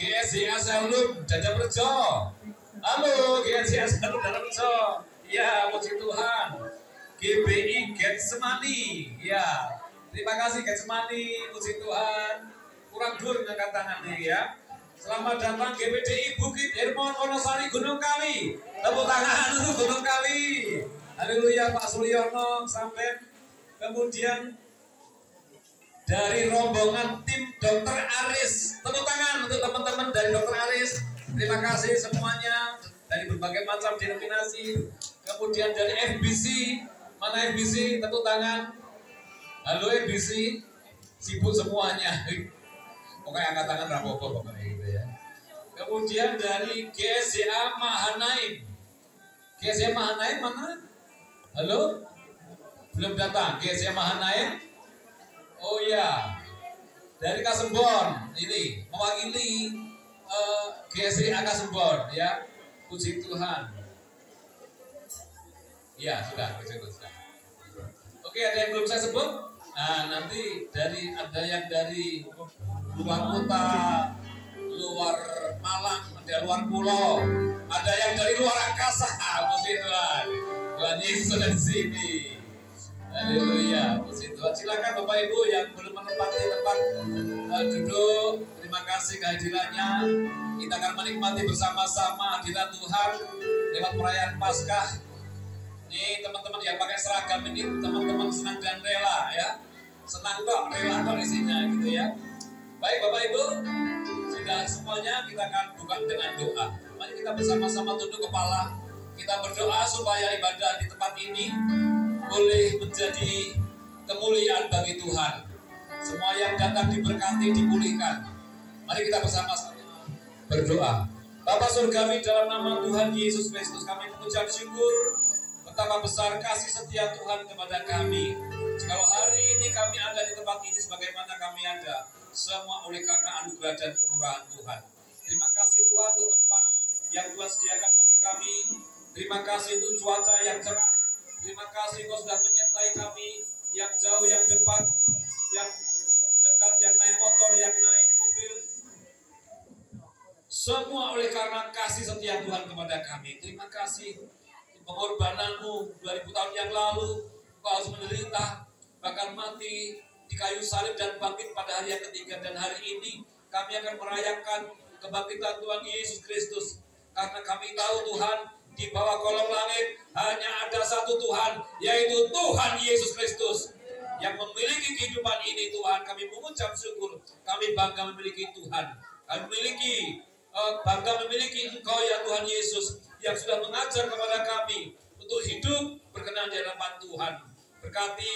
GSCA Salum Dada Rejo. Halo GSCA Salum Dada Rejo. Ya, puji Tuhan. GBI Getsemani. Ya, terima kasih Getsemani, puji Tuhan. Kurang dur angkat tangannya ya. Selamat datang GPDI Bukit Hermon Wonosari Gunung Kawi. Tepuk tangan untuk Gunung Kawi. Haleluya Pak Sulyono sampai kemudian dari rombongan tim Dokter Aris. Tepuk tangan untuk teman-teman dari Dokter Aris. Terima kasih semuanya dari berbagai macam denominasi. Kemudian dari FBC. Mana FBC? Tepuk tangan. Halo FBC. Sibuk semuanya. Pokoknya angkat tangan rapopo pokoknya gitu ya. Kemudian dari GSCA Mahanaim. GSCA Mahanaim mana? Halo? Belum datang. GSCA Mahanaim. Oh ya. Dari Kasembon ini mewakili GSCA Kasembon ya. Puji Tuhan. Ya, sudah. Oke, ada yang belum saya sebut? Nah, nanti ada yang dari luar kota, luar Malang, ada luar pulau, ada yang dari luar angkasa. Puji Tuhan. Tuhan Yesus ada di sini. Haleluya. Puji Tuhan. Silakan Bapak Ibu yang belum menempati tempat duduk. Terima kasih kehadirannya. Kita akan menikmati bersama-sama hadirat Tuhan lewat perayaan Paskah. Ini teman-teman yang pakai seragam ini teman-teman senang dan rela ya. Senang kok, rela kok isinya gitu ya. Baik Bapak Ibu, sudah semuanya kita akan buka dengan doa. Mari kita bersama-sama tunduk kepala. Kita berdoa supaya ibadah di tempat ini boleh menjadi kemuliaan bagi Tuhan. Semua yang datang diberkati, dipulihkan. Mari kita bersama-sama berdoa. Bapa Surgawi, dalam nama Tuhan Yesus Kristus kami mengucap syukur betapa besar kasih setia Tuhan kepada kami. Kalau hari ini kami ada di tempat ini sebagaimana kami ada, semua oleh karena anugerah dan kemurahan Tuhan. Terima kasih Tuhan untuk tempat yang Tuhan sediakan bagi kami. Terima kasih untuk cuaca yang cerah. Terima kasih Kau sudah menyertai kami yang jauh, yang dekat, yang dekat, yang naik motor, yang naik mobil. Semua oleh karena kasih setia Tuhan kepada kami. Terima kasih pengorbananmu 2000 tahun yang lalu. Kau harus menderita, bahkan mati di kayu salib dan bangkit pada hari yang ketiga. Dan hari ini kami akan merayakan kebangkitan Tuhan Yesus Kristus. Karena kami tahu Tuhan, di bawah kolong langit hanya ada satu Tuhan, yaitu Tuhan Yesus Kristus yang memiliki kehidupan ini. Tuhan, kami mengucap syukur. Kami bangga memiliki Tuhan. Kami bangga memiliki Engkau ya Tuhan Yesus, yang sudah mengajar kepada kami untuk hidup berkenan di hadapan Tuhan. Berkati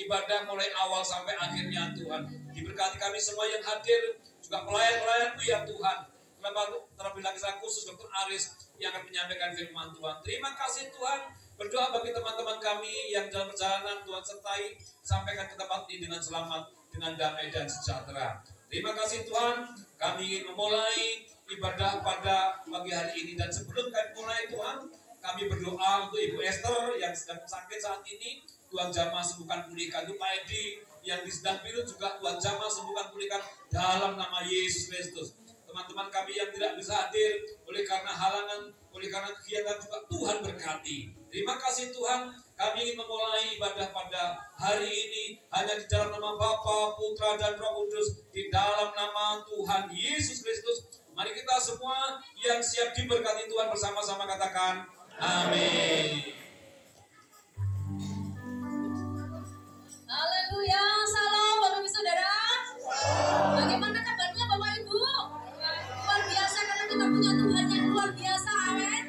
ibadah mulai awal sampai akhirnya Tuhan. Diberkati kami semua yang hadir, juga pelayan-pelayan-Mu ya Tuhan. Terlebih lagi saya khusus Dr. Aris yang akan menyampaikan firman Tuhan. Terima kasih Tuhan. Berdoa bagi teman-teman kami yang dalam perjalanan Tuhan sertai, sampaikan ke tempat ini dengan selamat, dengan damai dan sejahtera. Terima kasih Tuhan. Kami ingin memulai ibadah pada pagi hari ini, dan sebelum kami mulai Tuhan, kami berdoa untuk Ibu Esther yang sedang sakit saat ini. Tuhan jamah sembuhkan, pulihkan. Untuk Pak Edi yang di sedang pilu juga Tuhan jamah sembuhkan, pulihkan dalam nama Yesus Kristus. Teman-teman kami yang tidak bisa hadir oleh karena halangan, oleh karena kegiatan juga Tuhan berkati. Terima kasih Tuhan. Kami ingin memulai ibadah pada hari ini hanya di dalam nama Bapa, Putra dan Roh Kudus, di dalam nama Tuhan Yesus Kristus. Mari kita semua yang siap diberkati Tuhan bersama-sama katakan amin. Haleluya, salam Bapak Ibu Saudara. Bagaimana kabarnya Bapak Ibu? Luar biasa karena kita punya Tuhan yang luar biasa, amin.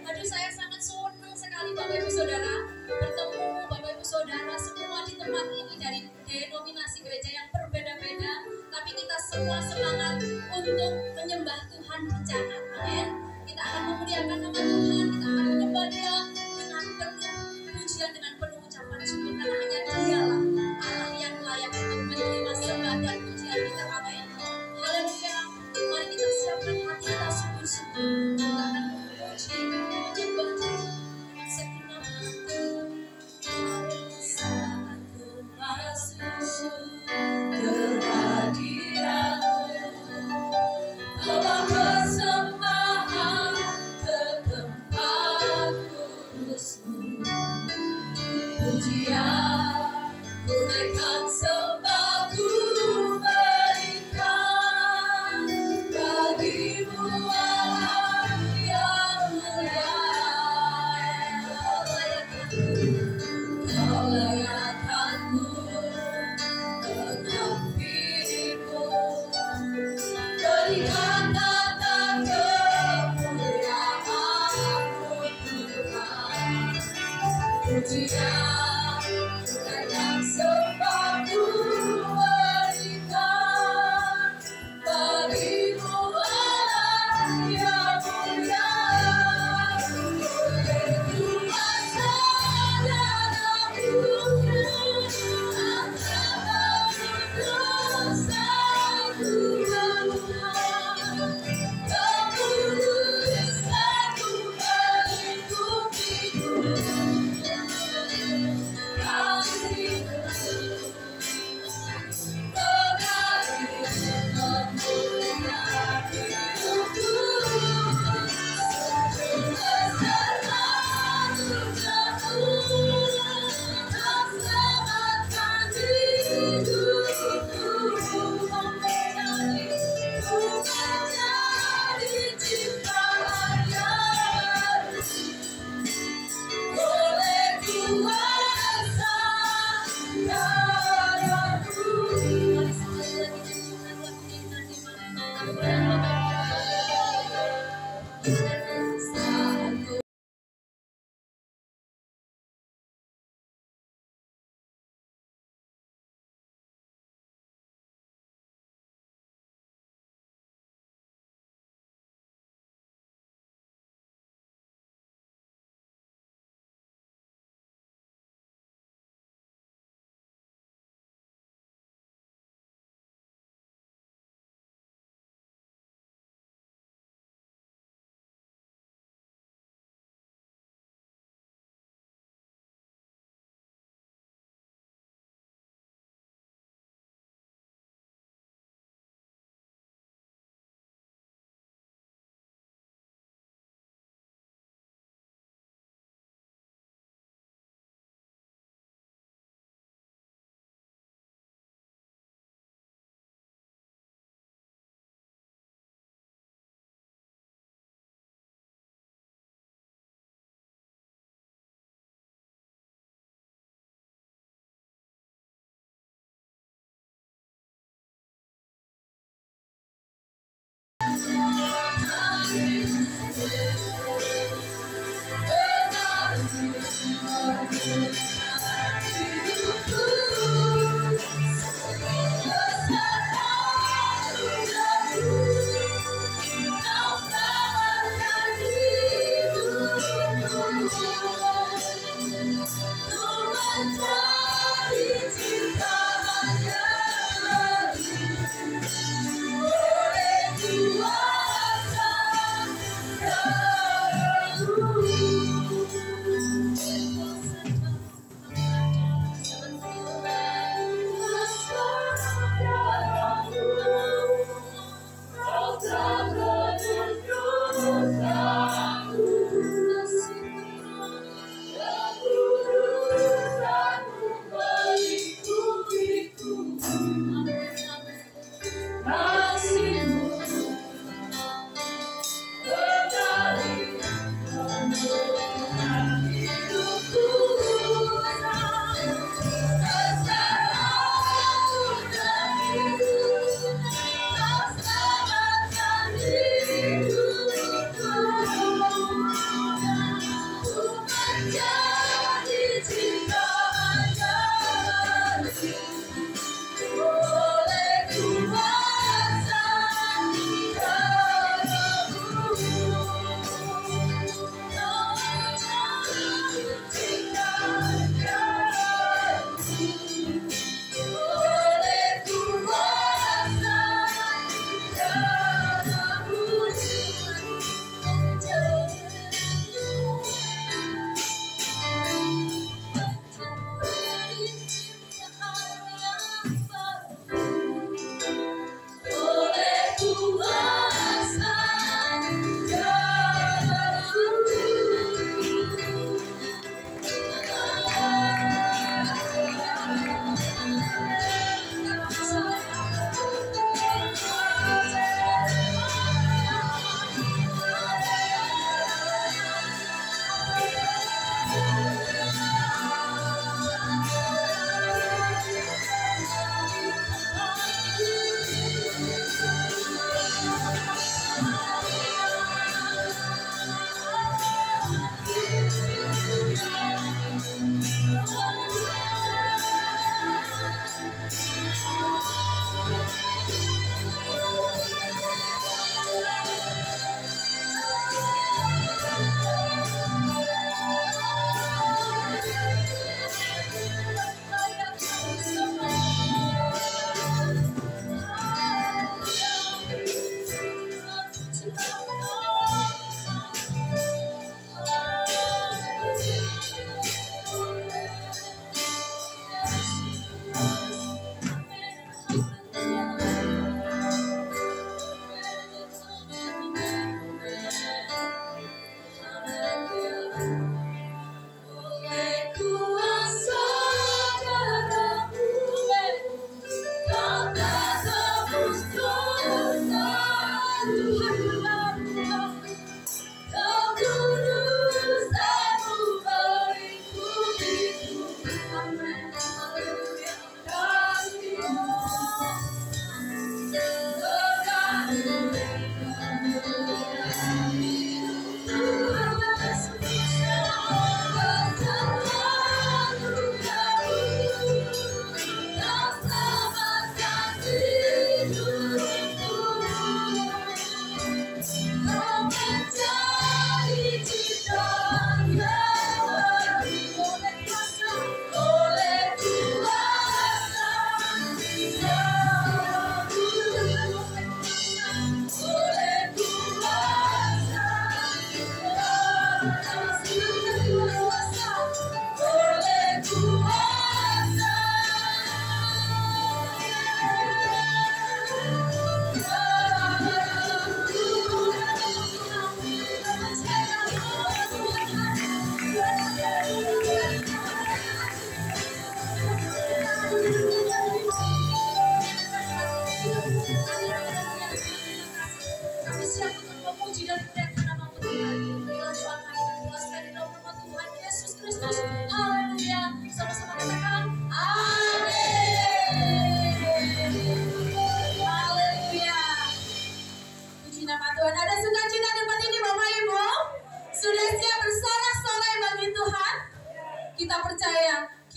Aduh, saya sangat senang sekali Bapak Ibu Saudara bertemu Bapak Ibu Saudara semua di tempat ini dari denominasi gereja yang berbeda-beda, tapi kita semua semangat untuk menyembah Tuhan bencana, amin. Kita akan memuliakan nama Tuhan, kita akan menyembah Dia dengan penuh pujian, dengan penuh ucapan syukur, karena hanya Dialah Allah yang layak untuk menerima sembah dan pujian kita, amin. Haleluya. Mari kita siapkan hati kita sungguh-sungguh. Kita akan memuji, menyembah Dia dengan segenap hati. Saat ku masuk ke hadirat-Mu,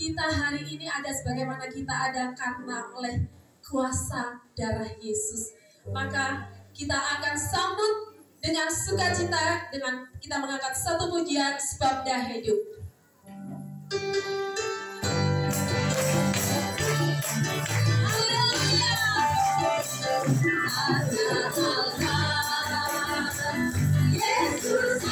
Kita hari ini ada sebagaimana kita ada karena oleh kuasa darah Yesus. Maka kita akan sambut dengan sukacita dengan kita mengangkat satu pujian sebab dah hidup. Yesus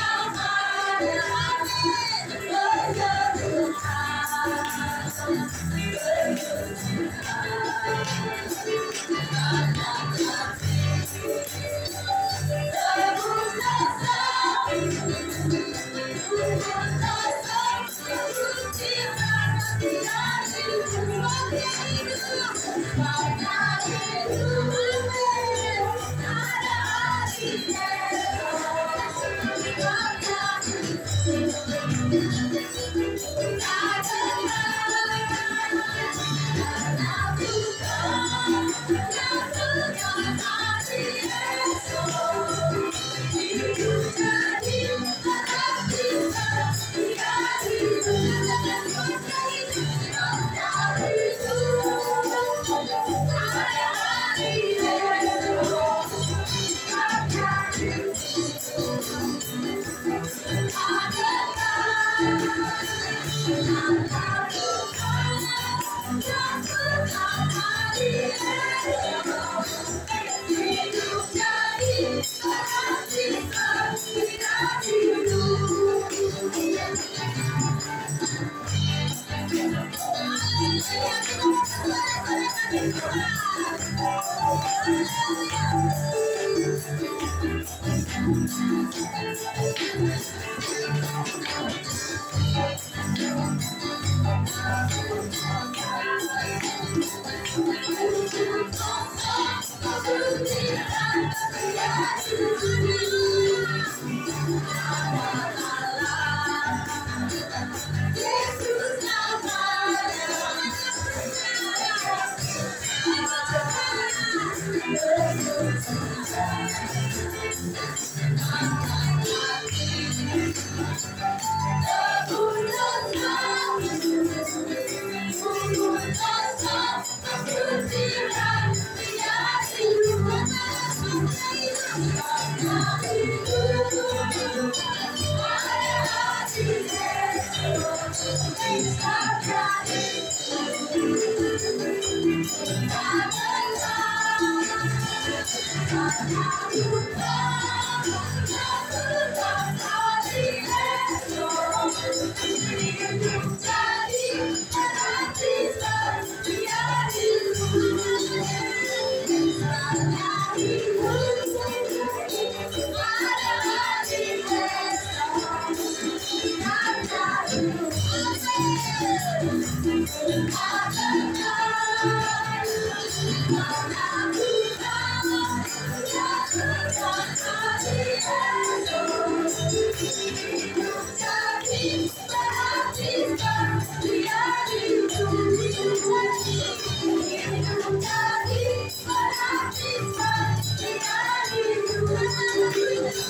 Haleluya.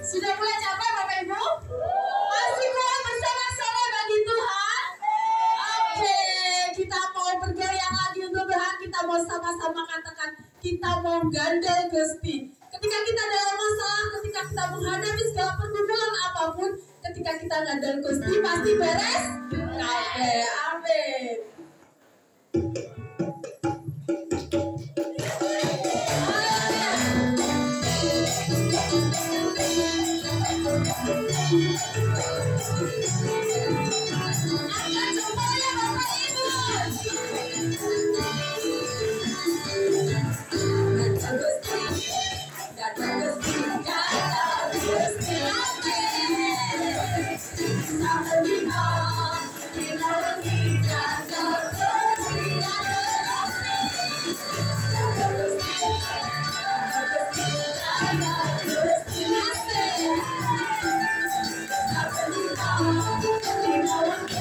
Sudah mulai capek Bapak Ibu? Masih kuat bersama-sama bagi Tuhan? Oke, kita mau bergoyang lagi untuk Tuhan. Kita mau sama-sama katakan, kita mau gandeng Gusti. Ketika kita dalam masalah, ketika kita menghadapi segala pergumulan apapun, ketika kita gandeng Gusti pasti beres. Oke, amin. Angkat jempolnya Bapak Ibu. Gandeng Gusti, gandeng Gusti, gandeng Gusti, amin. Sampai kita, kita lagi gandeng Gusti, gandeng Gusti, gandeng Gusti, amin. Sampai kita, kita lagi gandeng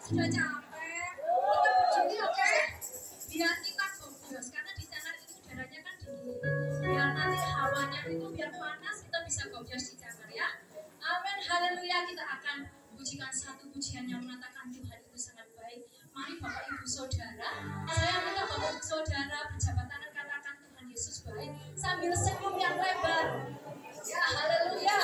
Sudah capek, kita berdiri oke? Biar kita gobios, karena di sana itu udaranya kan dingin. Biar nanti hawanya itu biar panas, kita bisa gobios di kamar ya. Amin, haleluya. Kita akan pujikan satu pujian yang mengatakan Tuhan itu sangat baik. Mari Bapak Ibu Saudara, saya minta Bapak Ibu Saudara berjabat tangan katakan Tuhan Yesus baik sambil senyum yang lebar. Ya, haleluya.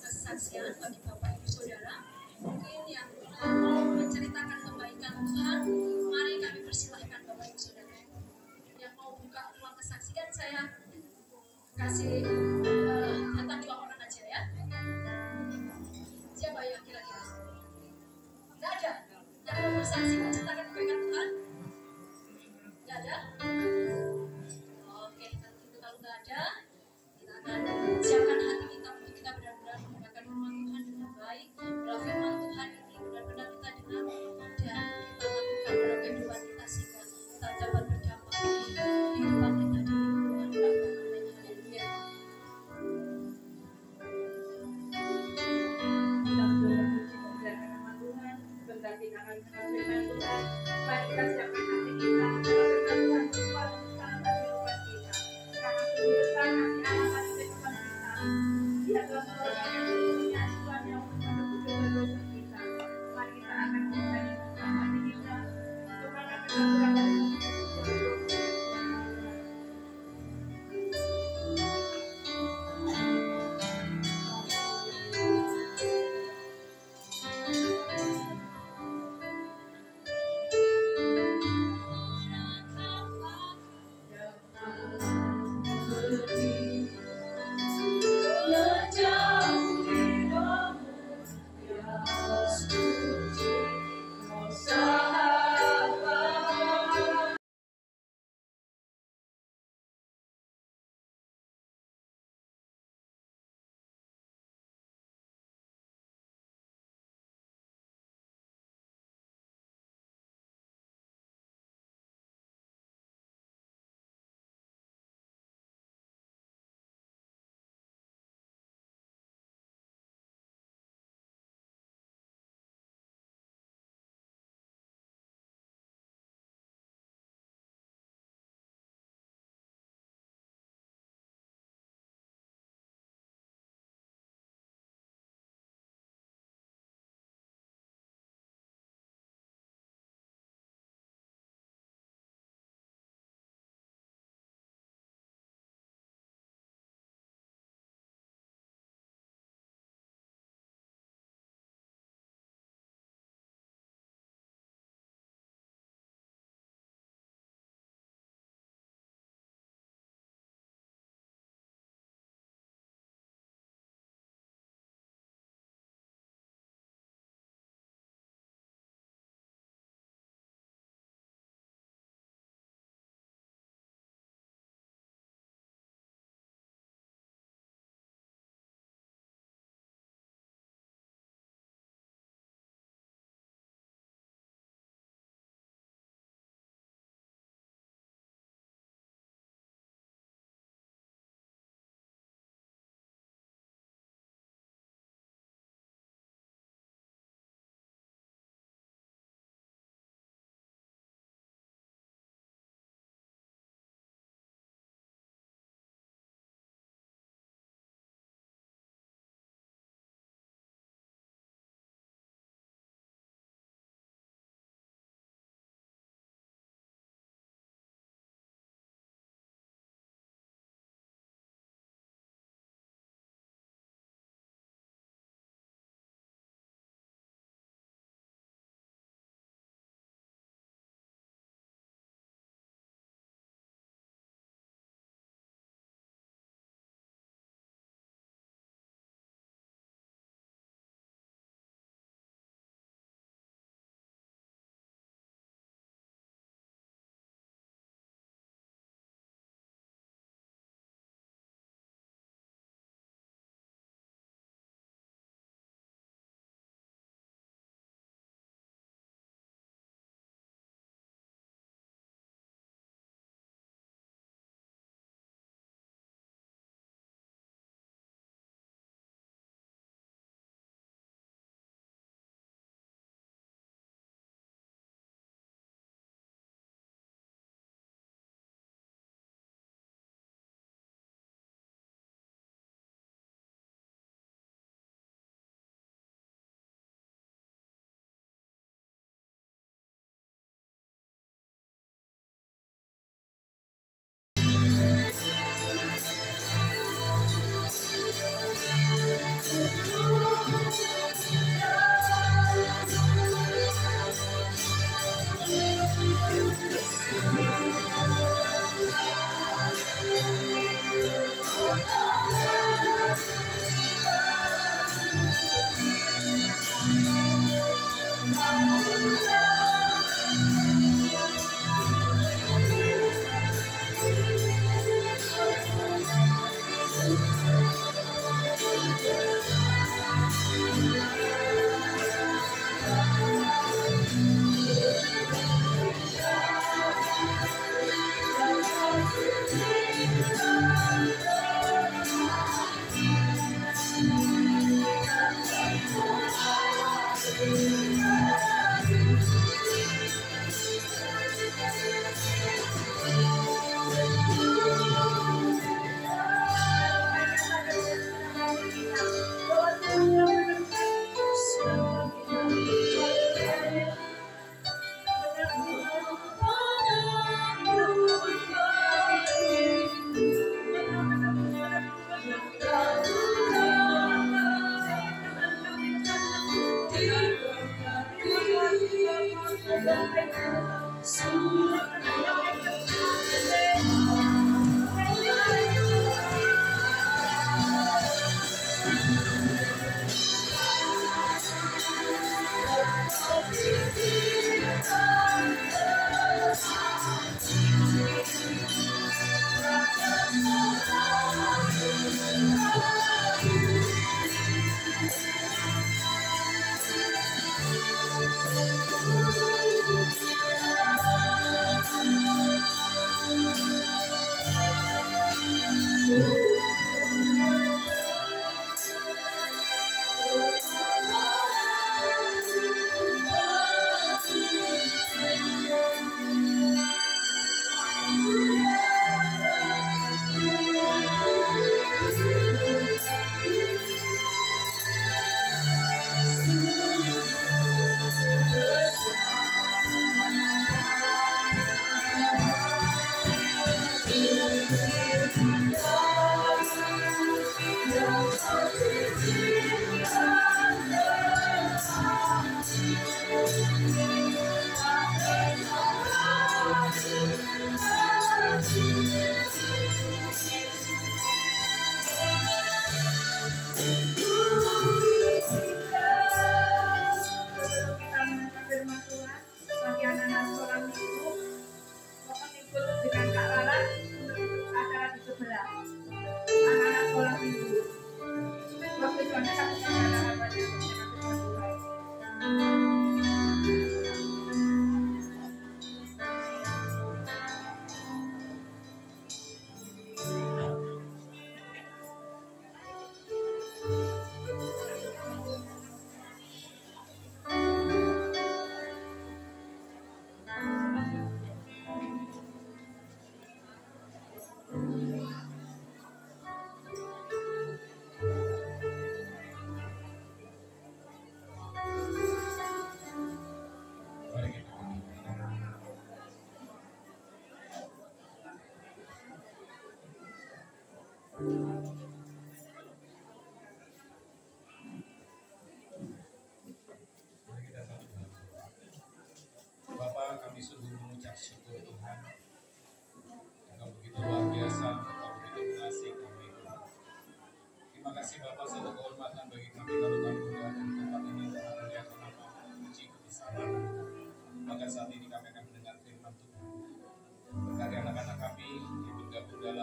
Kesaksian bagi Bapak Ibu Saudara, mungkin yang mau menceritakan kebaikan Tuhan, mari kami persilahkan Bapak Ibu Saudara. Yang mau buka ruang kesaksian, saya kasih datang 2 orang aja ya. Siapa yang kira-kira? Nggak ada? Yang mau bersaksi menceritakan kebaikan Tuhan? Nggak ada? Oke, kalau nggak ada, kita akan siapkan hati kita untuk kita benar-benar mendengarkan firman Tuhan dengan baik. Bahwa firman Tuhan ini benar-benar kita dengar dan kita lakukan dalam kehidupan kita sehingga kita dapat berdampak di kehidupan kita di lingkungan keluarga. Amin. Haleluya. Kita berdoa mendengarkan firman Tuhan. Sebentar kita akan mendengar firman Tuhan.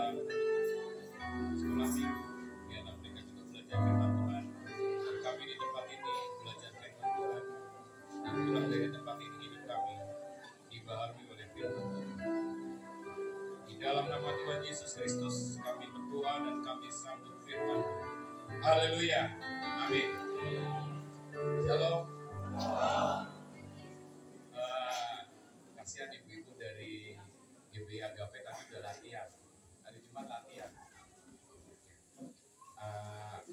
dalam sekolah minggu, biarlah mereka juga belajar firman Tuhan. Dan kami di tempat ini belajar firman Tuhan. Dan pulang dari tempat ini hidup kami dibaharui oleh firman Tuhan. Di dalam nama Tuhan Yesus Kristus kami berdoa dan kami sambut firman. Haleluya. Amin. Shalom. Kasihan ibu-ibu dari GBI Agape tadi udah latihan. Hari Jumat latihan.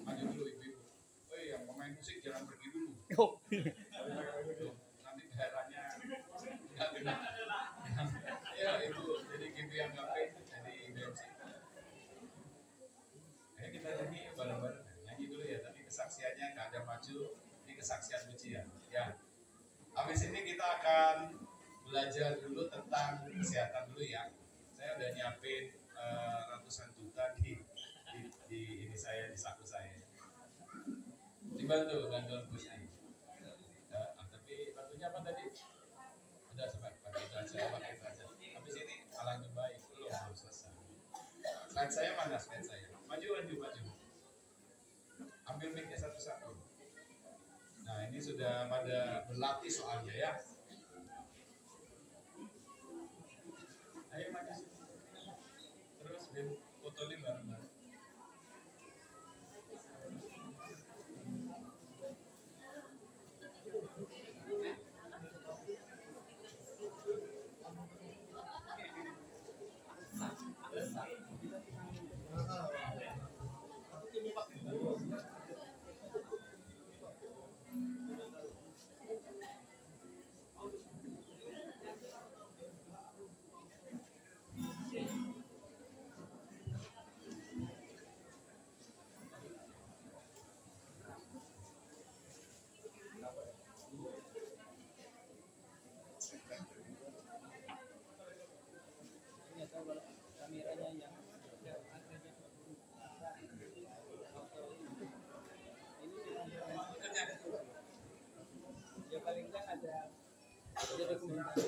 Maju dulu ibu-ibu. Oh yang pemain musik jangan pergi dulu. Nanti daerahnya nggak benar. Ya ibu jadi GBI Agape jadi BMC. Ayo kita nyanyi bareng-bareng. Nyanyi dulu ya. Tapi kesaksiannya nggak ada maju. Ini kesaksian pujian. Ya. Habis ini kita akan belajar dulu tentang kesehatan dulu ya. Saya udah nyiapin ratusan juta di ini saya di saku saya. Dibantu bantuan Gusti. Tapi bantunya apa tadi? Udah pakai saja. Habis ini alangkah baik belum selesai. Slide saya mana slide saya? Maju. Ambil mic-nya satu-satu. Nah ini sudah pada berlatih soalnya ya. Ayo maju sini. Terus fotonya bareng-bareng. Kameranya yang ya paling enggak ada dokumentasi.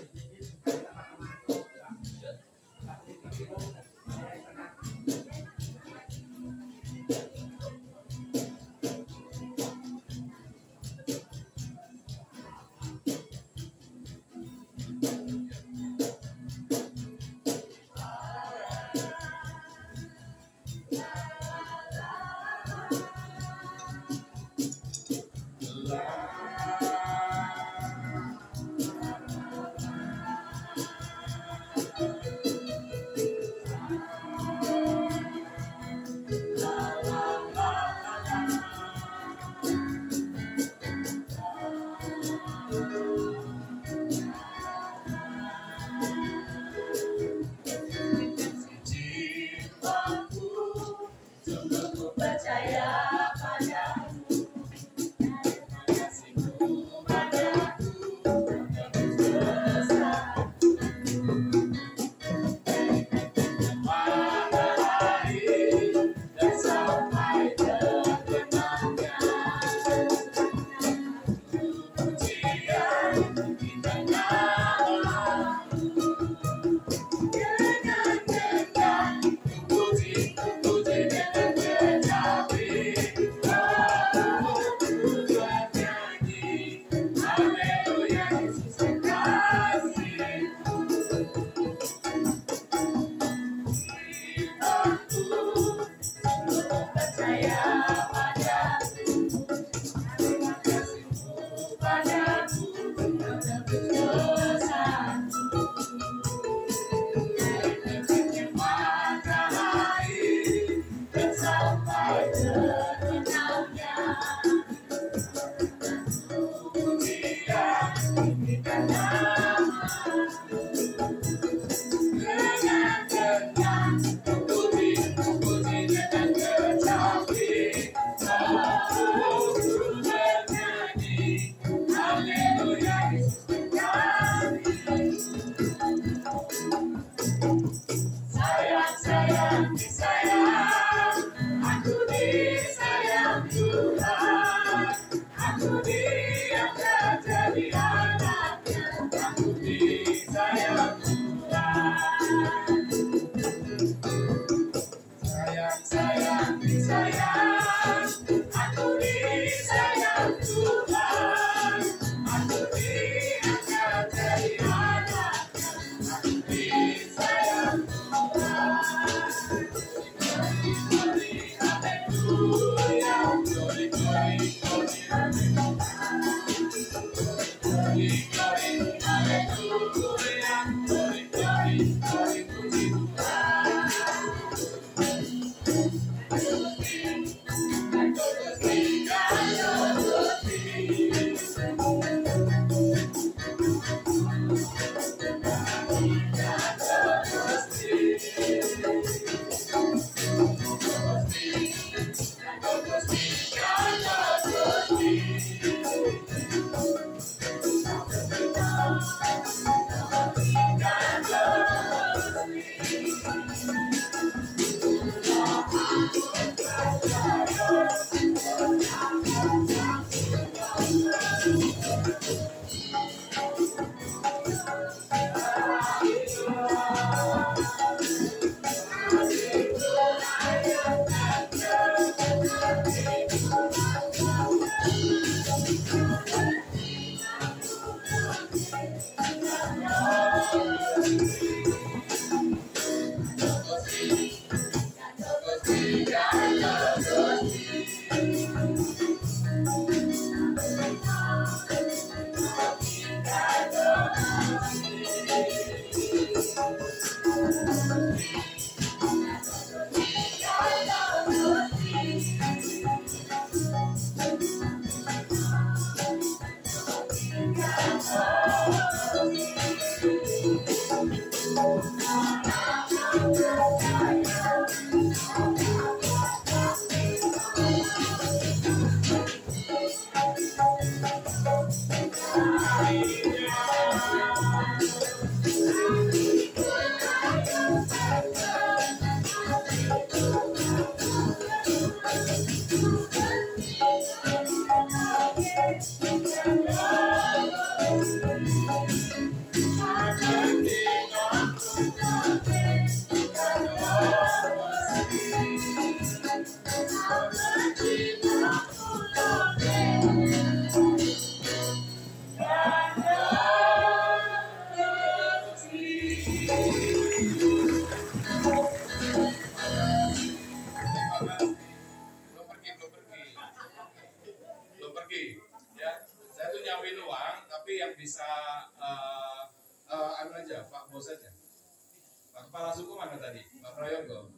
Kepala suku mana tadi? Pak Prayogo?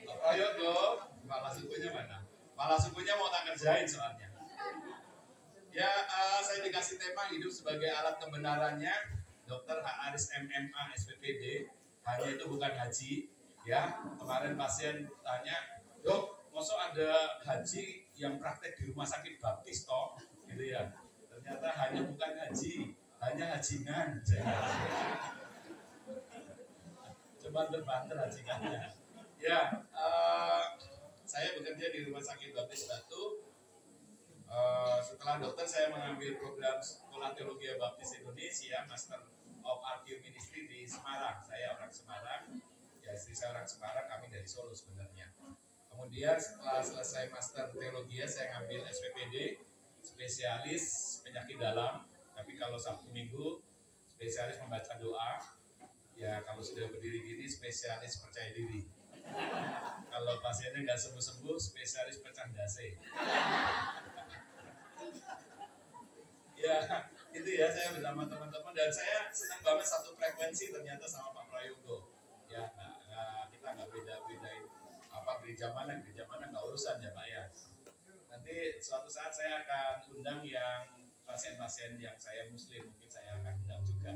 Pak Prayogo, kepala sukunya mana? Kepala sukunya mau tak kerjain soalnya. Ya, saya dikasih tema hidup sebagai alat kebenarannya. Dr. H. Aris MMA SPPD. Hanya itu bukan haji. Ya, kemarin pasien tanya, dok, masa ada haji yang praktek di rumah sakit baptis toh? Gitu ya. Ternyata hanya bukan haji, hanya hajingan. Banter hajingannya. Ya, saya bekerja di Rumah Sakit Baptis Batu. Setelah dokter, saya mengambil program Sekolah Teologi Baptis Indonesia, Master of Archive Ministry di Semarang. Saya orang Semarang, ya istri saya orang Semarang, kami dari Solo sebenarnya. Kemudian setelah selesai Master Teologi, saya ngambil SPPD, spesialis penyakit dalam. Tapi kalau Sabtu Minggu, spesialis membaca doa. Ya kalau sudah berdiri gini spesialis percaya diri. Kalau pasiennya nggak sembuh-sembuh spesialis pecah dasi. Ya itu ya saya bersama teman-teman dan saya senang banget satu frekuensi ternyata sama Pak Prayogo. Ya kita nggak beda-bedain apa gereja mana nggak urusan ya Pak ya. Nanti suatu saat saya akan undang yang pasien-pasien yang saya Muslim mungkin saya akan undang juga.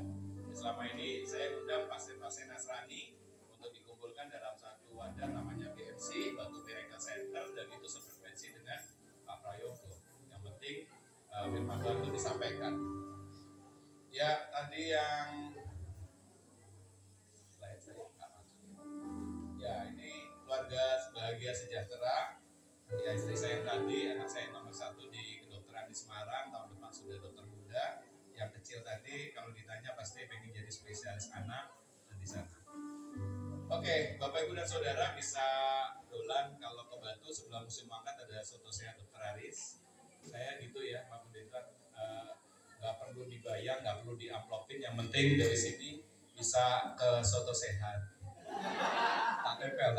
Selama ini saya undang pasien-pasien Nasrani untuk dikumpulkan dalam satu wadah namanya BMC, Batu Miracle Center, dan itu sefrekuensi dengan Pak Prayogo. Yang penting firman Tuhan itu disampaikan. Ya tadi yang slide saya nggak masuk. Ya ini keluarga bahagia sejahtera. Ya istri saya yang tadi, anak saya nomor 1 di kedokteran di Semarang, tahun depan sudah dokter muda. Yang kecil tadi kalau ditanya pasti pengen jadi spesialis anak dan di sana. Oke, Bapak Ibu dan Saudara bisa dolan kalau ke Batu sebelah musim mangkat ada soto sehat Dr. Aris. Saya gitu ya, Pak Pendeta, nggak perlu dibayar, nggak perlu diamplopin. Yang penting dari sini bisa ke soto sehat. Tak tempel.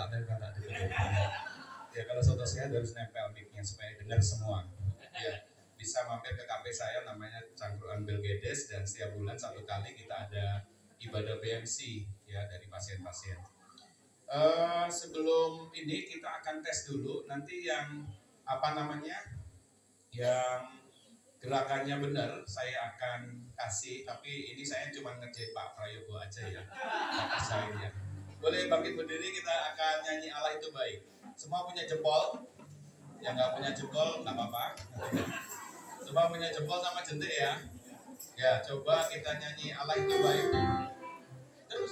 Ya kalau soto sehat harus nempel mic-nya supaya dengar semua. Ya. Bisa mampir ke kafe saya namanya Cangkruan Belgedes dan setiap bulan 1 kali kita ada ibadah BMC ya dari pasien-pasien. Sebelum ini kita akan tes dulu nanti yang yang gerakannya benar saya akan kasih tapi ini saya cuma ngerjain Pak Prayogo aja ya. Saya ya. Boleh bangkit berdiri kita akan nyanyi Allah itu baik. Semua punya jempol. Yang nggak punya jempol nggak apa-apa. Coba punya jempol sama jentik ya. Ya, coba kita nyanyi Allah itu baik. Terus.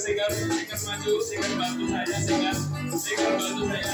Singer maju, singer bantu saya, singer bantu saya.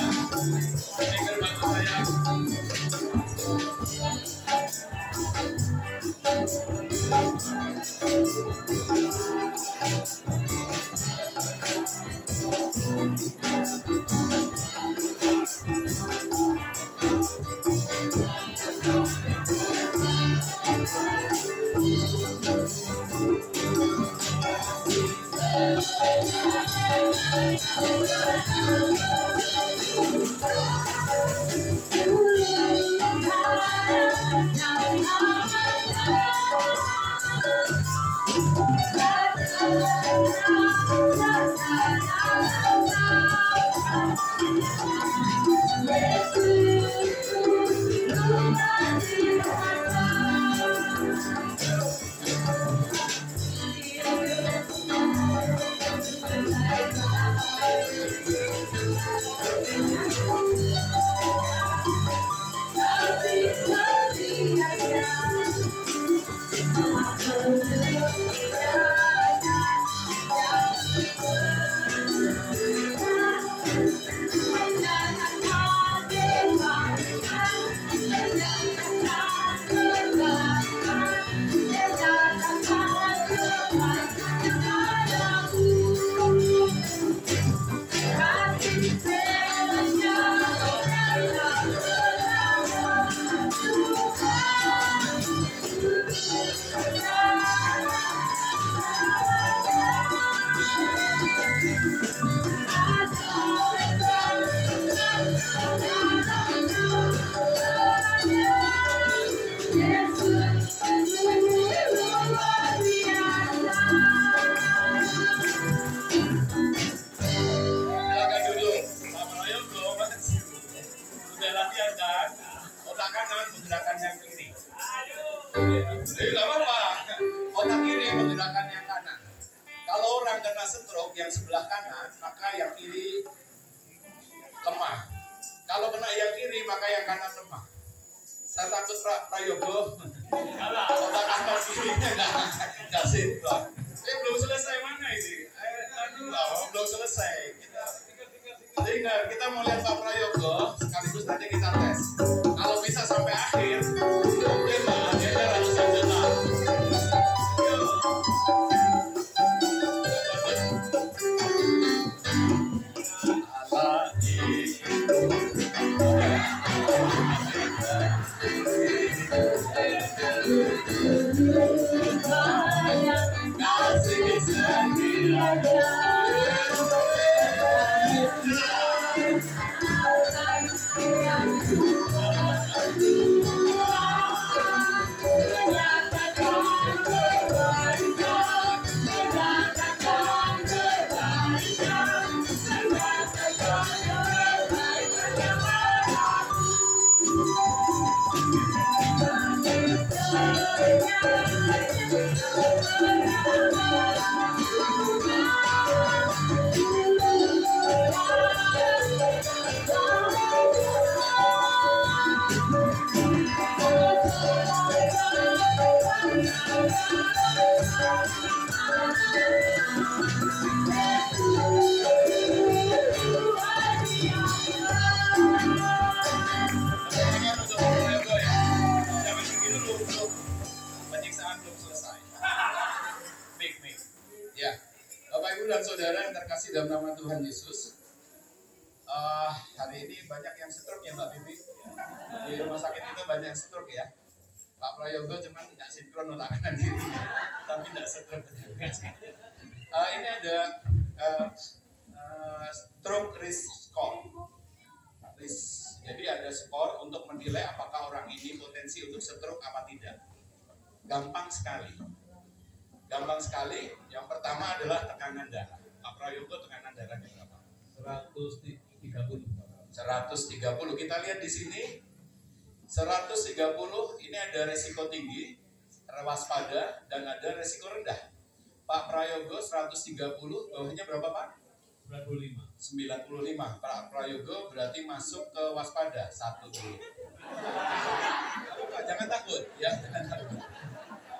menggerakkan yang kiri. Jadi nggak apa-apa. Otak kiri menggerakkan yang kanan. Kalau orang kena stroke yang sebelah kanan, maka yang kiri lemah. Kalau kena yang kiri, maka yang kanan lemah. Saya takut Prayogo. Otak kanan kirinya nggak sinkron. Belum selesai mana ini? Belum selesai. Kita mau lihat Pak Prayogo, sekaligus nanti kita tes. Kalau bisa sampai akhir, mungkin hadiahnya ratusan juta. Saudara yang terkasih dalam nama Tuhan Yesus, hari ini banyak yang stroke ya Mbak Bibi. Di rumah sakit itu banyak yang stroke ya. Pak Prayogo cuma tidak sinkron otak kanan kiri, tapi tidak stroke. Ini ada stroke risk score. Jadi ada skor untuk menilai apakah orang ini potensi untuk stroke apa tidak. Gampang sekali. Yang pertama adalah tekanan darah. Pak Prayogo tekanan darahnya berapa? 130. 130. Kita lihat di sini 130 ini ada resiko tinggi, waspada, dan ada resiko rendah. Pak Prayogo 130, bawahnya berapa Pak? 95. Pak Prayogo berarti masuk ke waspada 1 dulu. Jangan takut ya.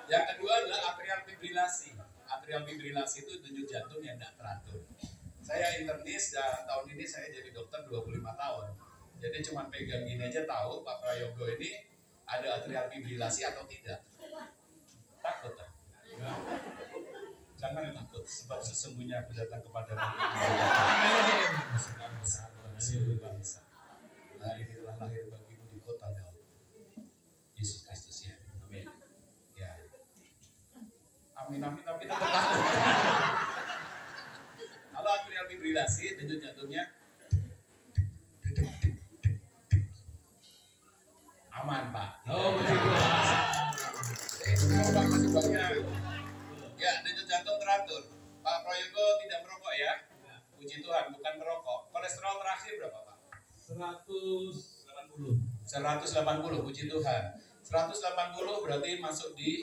Yang kedua adalah atrial fibrilasi. Atrial fibrilasi itu denyut jantung yang tidak teratur. Saya internis dan tahun ini saya jadi dokter 25 tahun. Jadi cuma pegang gini aja tahu Pak Prayogo ini ada atrial fibrilasi atau tidak. Takut tak? Jangan takut, sebab sesungguhnya aku datang kepada seluruh bangsa. Hari ini telah lahir bagimu di kota Daud, Yesus Kristus ya. Amin. Ya. Amin tapi tetap takut. Kalau atrial fibrilasi, denyut jantungnya aman Pak. Oh betul. Ya, denyut jantung teratur. Pak Prayogo tidak merokok ya? Puji Tuhan, bukan merokok. Kolesterol terakhir berapa Pak? 180. 180, puji Tuhan. 180 berarti masuk di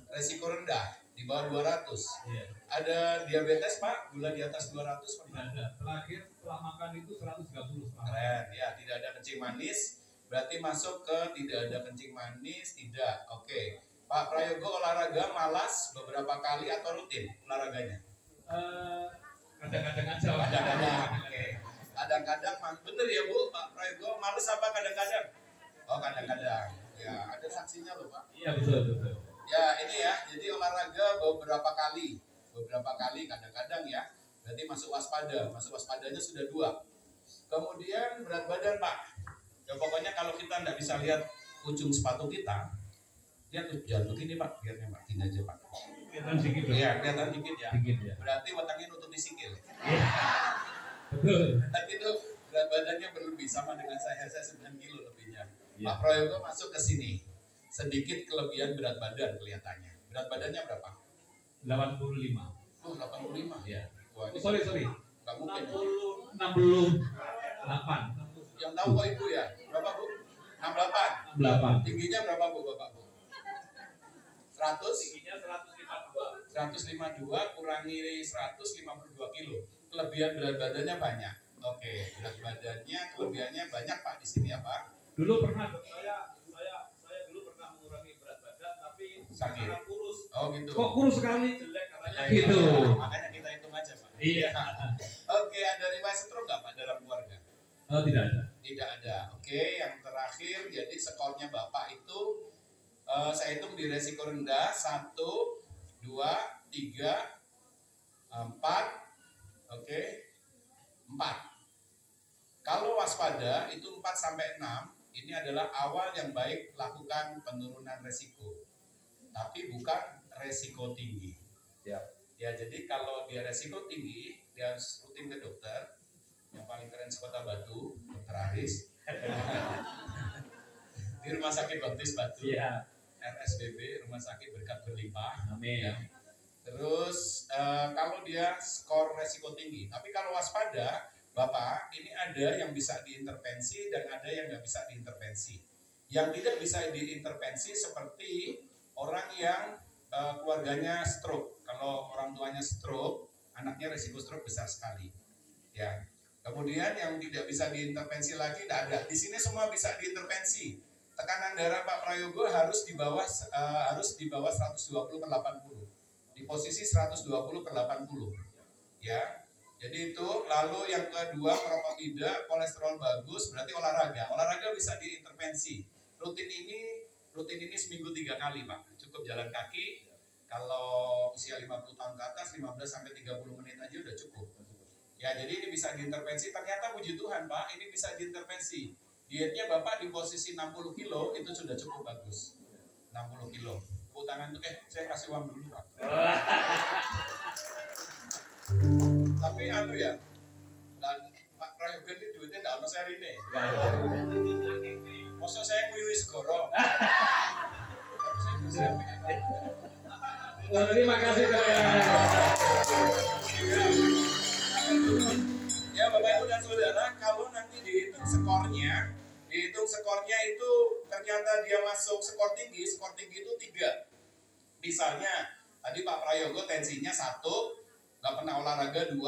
resiko rendah, di bawah 200. Iya. Ada diabetes Pak? Gula di atas 200 Pak? Ada. Terakhir setelah makan itu 130. Keren, ya tidak ada kencing manis. Berarti masuk ke tidak ada kencing manis, tidak. Oke. Pak Prayogo olahraga malas beberapa kali atau rutin olahraganya? Kadang-kadang aja. Kadang-kadang. Oke. Kadang-kadang, bener ya Bu, Pak Prayogo malas apa kadang-kadang? Oh kadang-kadang. Ya ada saksinya loh Pak. Iya betul. Ya ini ya, jadi olahraga beberapa kali kadang-kadang ya. Berarti masuk waspada. Masuk waspadanya sudah 2. Kemudian berat badan Pak. Ya pokoknya kalau kita nggak bisa lihat ujung sepatu kita, lihat jangan begini Pak, biarnya Pak, gini aja Pak. Kelihatan dikit. Iya, kelihatan dikit ya. Dikit ya. Berarti otaknya nutupi sikil. Iya. Betul. Tapi itu berat badannya berlebih sama dengan saya 9 kilo lebihnya. Iya. Pak Prayogo masuk ke sini, sedikit kelebihan berat badan kelihatannya. Berat badannya berapa? 85. Oh 85 Iya. Wah, ini Sorry. nggak mungkin. 68. Yang tahu kok Ibu ya? Berapa Bu? 68. 8. Tingginya berapa Bu, Bapak Bu? 100? Tingginya 152. 152 kurangi 152 kilo. Kelebihan berat badannya banyak. Oke, berat badannya kelebihannya banyak Pak di sini ya Pak. Dulu pernah saya dulu pernah mengurangi berat badan tapi Sakit. sekarang kurus. Oh gitu. Kok kurus sekali? Jelek katanya. Gitu. Makanya kita hitung aja Pak. Iya. Oke, ada riwayat stroke nggak Pak dalam keluarga? Oh, tidak ada. Tidak ada. Oke, yang terakhir jadi skornya Bapak itu saya hitung di resiko rendah 1, 2, 3, 4. Oke. 4. Kalau waspada itu 4 sampai 6, ini adalah awal yang baik lakukan penurunan resiko. Tapi bukan resiko tinggi. Ya. Ya, jadi kalau dia resiko tinggi, dia harus rutin ke dokter. Yang paling keren Kota Batu, Dokter Aris. Di Rumah Sakit Baptis Batu. Iya. RSBB, Rumah Sakit Berkat Berlimpah. Amin. Ya. Terus kalau dia skor resiko tinggi, tapi kalau waspada, Bapak, ini ada yang bisa diintervensi dan ada yang nggak bisa diintervensi. Yang tidak bisa diintervensi seperti orang yang keluarganya stroke. Kalau orang tuanya stroke, anaknya resiko stroke besar sekali. Ya. Kemudian yang tidak bisa diintervensi lagi tidak ada. Di sini semua bisa diintervensi. Tekanan darah Pak Prayogo harus di bawah 120/80. Di posisi 120/80. Ya. Jadi itu, lalu yang kedua merokok tidak, kolesterol bagus, berarti olahraga. Olahraga bisa diintervensi. Rutin ini seminggu 3 kali Pak. Cukup jalan kaki. Kalau usia 50 tahun ke atas, 15-30 menit aja udah cukup. Ya, jadi ini bisa diintervensi. Ternyata puji Tuhan Pak, ini bisa diintervensi. Dietnya Bapak di posisi 60 kilo itu sudah cukup bagus. 60 kilo. Tangan tuh, saya kasih uang dulu Pak. Tapi ya, dan Pak Prayogo ini duitnya nggak ada saya ini. Maksud saya nguyui segoro. Terima kasih. Ya Bapak Ibu dan Saudara, kalau nanti dihitung skornya itu ternyata dia masuk skor tinggi itu 3. Misalnya tadi Pak Prayogo tensinya 1, nggak pernah olahraga 2,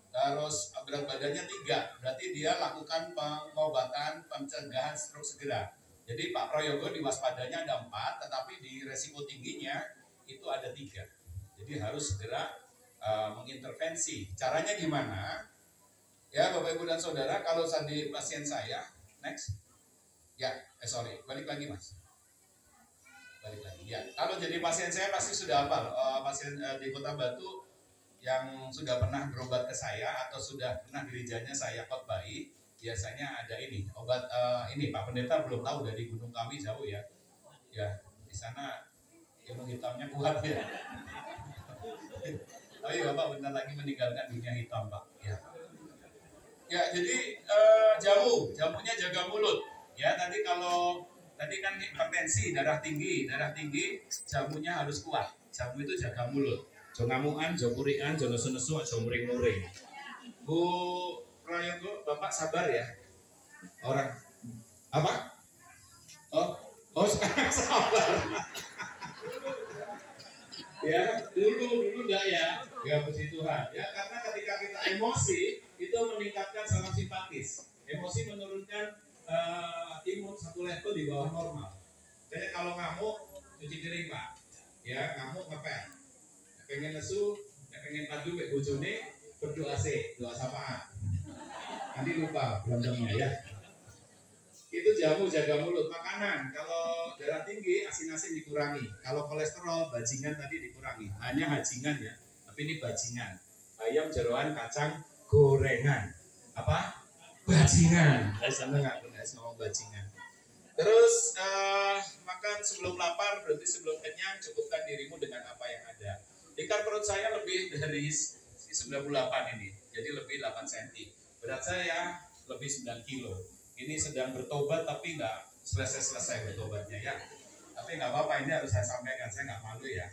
terus berat badannya 3, berarti dia lakukan pengobatan pencegahan stroke segera. Jadi Pak Prayogo di waspadanya ada 4, tetapi di resiko tingginya itu ada 3. Jadi harus segera mengintervensi. Caranya gimana? Ya Bapak Ibu dan Saudara, kalau tadi pasien saya, next. Ya, balik lagi Mas. Balik lagi. Ya, kalau jadi pasien saya pasti sudah hafal. Pasien di Kota Batu yang sudah pernah berobat ke saya atau sudah pernah gerejanya saya khotbahi, biasanya ada ini obat ini Pak Pendeta belum tahu, dari Gunung Kawi jauh ya. Ya, di sana ilmu hitamnya kuat ya. Tapi Bapak bentar lagi meninggalkan dunia hitam Pak. Ya. Ya, jadi jamunya jaga mulut. Ya, tadi kan hipertensi, darah tinggi, jamunya harus kuat. Jamu itu jaga mulut. Jo ngamukan, jo kurikan, jo nesu-nesu, jo muring-muring. Bu Prayogo, Bapak sabar ya. Orang apa? Oh sekarang sabar. Ya, dulu enggak ya. Ya puji Tuhan. Ya, karena ketika kita emosi itu meningkatkan saraf simpatis. Emosi menurunkan imun 1 level di bawah normal. Jadi kalau ngamuk cuci piring Pak. Ya, ngamuk ngepel. Pengen nesu, pengen padu kayak bojone, berdoa doa sapaan. Nanti lupa berantemnya ya. Itu jamu jaga mulut. Makanan, kalau darah tinggi asin-asin dikurangi. Kalau kolesterol bajingan tadi dikurangi. Hanya hajingan ya, tapi ini bajingan. Ayam jeroan kacang gorengan. Apa? Bajingan. Saya nggak ngomong bajingan. Terus makan sebelum lapar, berarti sebelum kenyang, cukupkan dirimu dengan apa yang ada. Lingkar perut saya lebih dari 98 ini, jadi lebih 8 cm. Berat saya lebih 9 kilo. Ini sedang bertobat tapi nggak selesai bertobatnya ya. Tapi nggak apa-apa, ini harus saya sampaikan, saya nggak malu ya.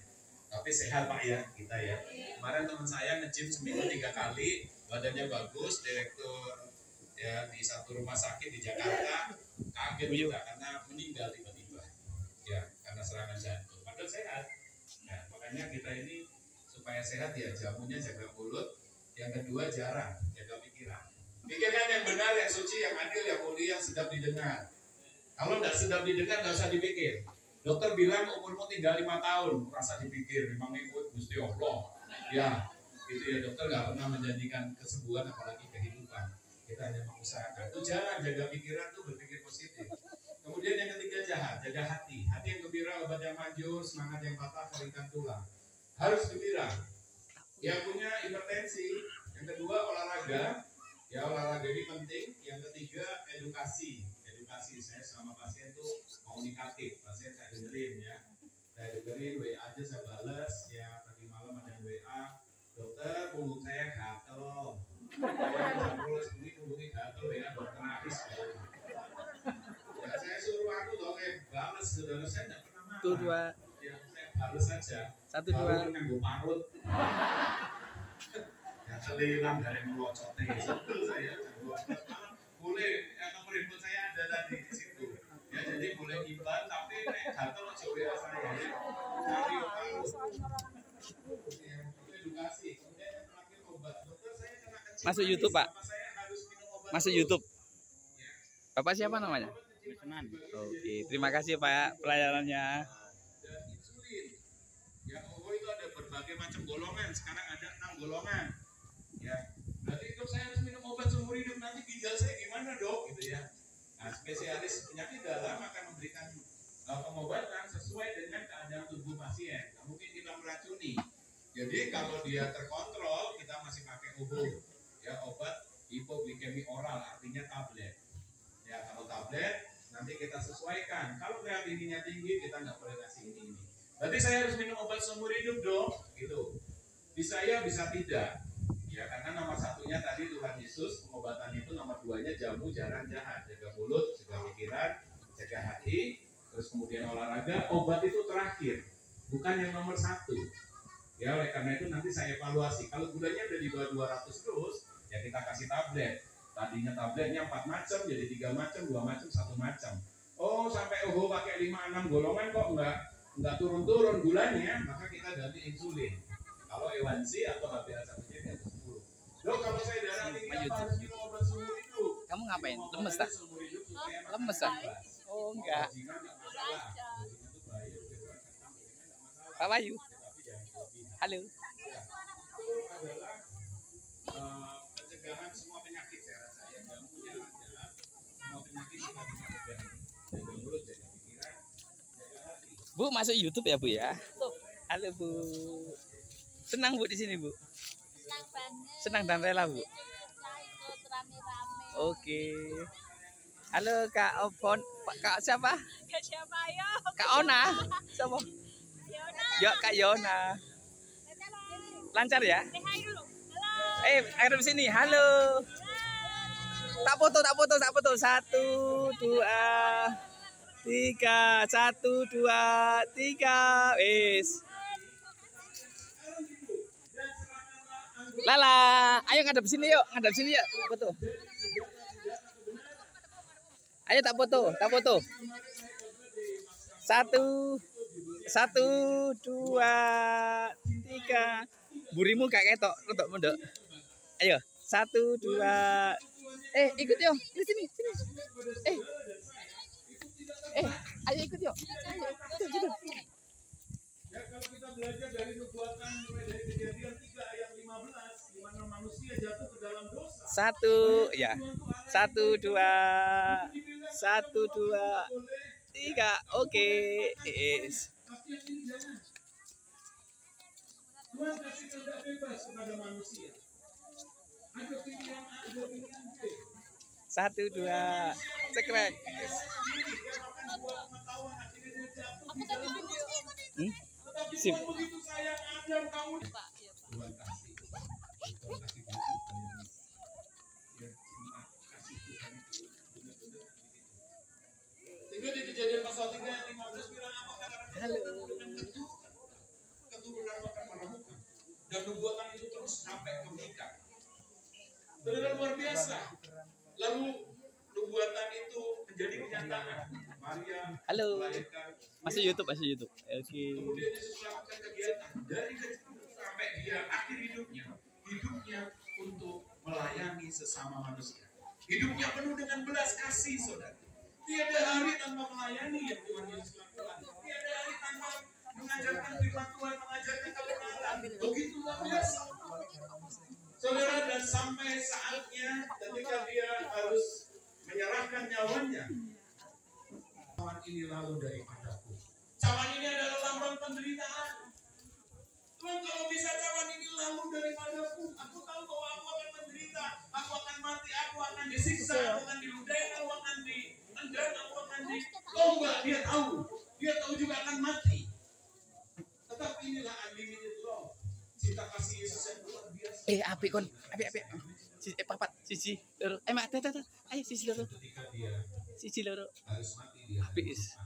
Tapi sehat Pak ya, kita ya. Kemarin teman saya nge-gym seminggu 3 kali, badannya bagus, direktur ya di satu rumah sakit di Jakarta. kaget kita karena meninggal tiba-tiba ya karena serangan jantung. Padahal sehat. Nah, makanya kita ini supaya sehat ya jamunya jaga mulut, yang kedua jaga pikiran. Pikirkan yang benar, yang suci, yang adil, yang mulia, yang sedap didengar. Kalau tidak sedap didengar, tidak usah dipikir. Dokter bilang umurmu tinggal 5 tahun, rasa dipikir, memang ikut Gusti Allah. Ya, gitu ya, dokter nggak pernah menjanjikan kesembuhan apalagi kehidupan. Kita hanya mengusahakan. Itu jangan jaga pikiran tuh berpikir positif. Kemudian yang ketiga jaga hati. Hati yang gembira, obat yang manjur, semangat yang patah, keringkan tulang. Harus gembira. Yang punya hipertensi, yang kedua olahraga. Ya olahraga ini penting. Yang ketiga edukasi. Saya sama pasien tuh komunikatif. Pasien saya dengerin ya. Saya dengerin WA aja saya balas ya. Tadi malam ada WA. Dokter, punggung saya gatel. Saya terus ini punggungnya gatel ya dokter Aris. Ya saya suruh aku dong balas saudara saya tidak pernah marah. 1, 2. Ya saya balas saja. 1, 2. Nanggu parut. Ya kelilang dari melocotnya. Sebel saya. Boleh nomor handphone saya ada tadi di situ. Ya jadi boleh imbal tapi gatel aja WA saya ya. Cari parut. Edukasi. Kemudian yang terakhir obat. Dokter saya kena kencing. Masuk YouTube, Pak. Saya harus minum obat. Masuk YouTube. Bapak siapa namanya? Oke, terima kasih Pak pelayanannya. Dan insulin. Ya, itu ada berbagai macam golongan. Sekarang ada 6 golongan. Ya, berarti dok saya harus minum obat seumur hidup. Nanti ginjal saya gimana dok? Gitu ya. Nah, spesialis penyakit dalam akan memberikan pengobatan sesuai dengan keadaan tubuh pasien. Nah, mungkin kita meracuni. Jadi kalau dia terkontrol, kita masih pakai ya obat hipoglikemi oral, artinya tablet. Ya kalau tablet nanti kita sesuaikan. Kalau kreatininya tinggi kita nggak boleh kasih ini. Berarti saya harus minum obat seumur hidup dong, gitu. Bisa ya, bisa tidak. Ya karena nomor satunya tadi Tuhan Yesus, pengobatan itu nomor 2-nya jamu jangan jahat, jaga mulut, jaga pikiran, jaga hati, terus kemudian olahraga. Obat itu terakhir, bukan yang nomor 1. Ya oleh karena itu nanti saya evaluasi. Kalau gulanya udah di bawah 200 terus, ya kita kasih tablet. Tadinya tabletnya 4 macam, jadi 3 macam, 2 macam, 1 macam. Oh sampai pakai 5-6 golongan kok nggak turun-turun gulanya, maka kita ganti insulin. Kalau A1C atau HbA1c yang 10. Dok kalau saya darah tinggi apa harus minum obat seumur hidup? Kamu ngapain? Lemes tak? Lemes tak? Oh enggak. Pak Bayu. Halo. Pencegahan semua penyakit saya rasa ya. Jamunya adalah semua penyakit kita bisa cegah. Jaga mulut, jaga pikiran, jaga hati. Bu masuk YouTube ya Bu ya? Halo Bu. Senang Bu di sini Bu? Senang banget. Senang dan rela Bu? Ikut rame-rame. Oke. Halo Kak Opon, Kak siapa? Kak siapa ayo? Kak Ona. Siapa? Yona. Ya Kak Yona. Lancar ya? Hai dulu. Halo. Air di sini. Halo. Tak foto. 1, 2, 3. 1, 2, 3. Wis. Lala, ayo ngadep sini yuk, foto. Ayo tak foto. 1, 2, 3. Burimu gak ketok, rotok mondok. Ayo, 1, 2. Ikut yuk, sini. Ayo ikut yuk. Gitu. Ya kalau kita belajar dari nubuatan mulai dari Kejadian 3 ayat 15 di mana manusia jatuh ke dalam dosa. 1, ya. 1, 2. 1, 2, 3. Oke. Tapi yang ini jangan. Tuhan kasih kehendak bebas kepada manusia. Ada pilihan A, ada pilihan B. 1, 2. Cekrek. Sip. Begitu sayang Adam kamu. Tuhan kasih. Tuhan kasih Sehingga di Kejadian pasal 3 ayat 15 bilang apa kata-kata keturunan akan menemukan dan nubuatan itu terus sampai ke Mika. Benar luar biasa. Lalu nubuatan itu menjadi kenyataan Maria Halo. melahirkan Masih YouTube, masih YouTube. Oke. kemudian Yesus melakukan kegiatan dari kecil sampai dia akhir hidupnya untuk melayani sesama manusia. Hidupnya penuh dengan belas kasih, saudara. Tiada hari tanpa melayani yang Tuhan Yesus lakukan. Tiada hari tanpa mengajarkan firman Tuhan, mengajarkan kebenaran. Begitu luar biasa. Saudara, dan sampai saatnya ketika dia harus menyerahkan nyawanya, cawan ini lalu daripadaku. Cawan ini adalah lambang penderitaan. Tuhan, kalau bisa cawan ini lalu daripadaku, aku tahu bahwa aku akan menderita, aku akan mati, aku akan disiksa, aku akan diludahi, aku akan diendam, aku akan dilomba. Dia tahu juga akan mati. Tetapi inilah unlimited love, cinta kasih Yesus yang luar biasa. Apik kon, apik. Papat, siji, loro. Mak, tata. Ayo siji loro. Ketika dia Siji loro. harus mati, dia Apik harus is.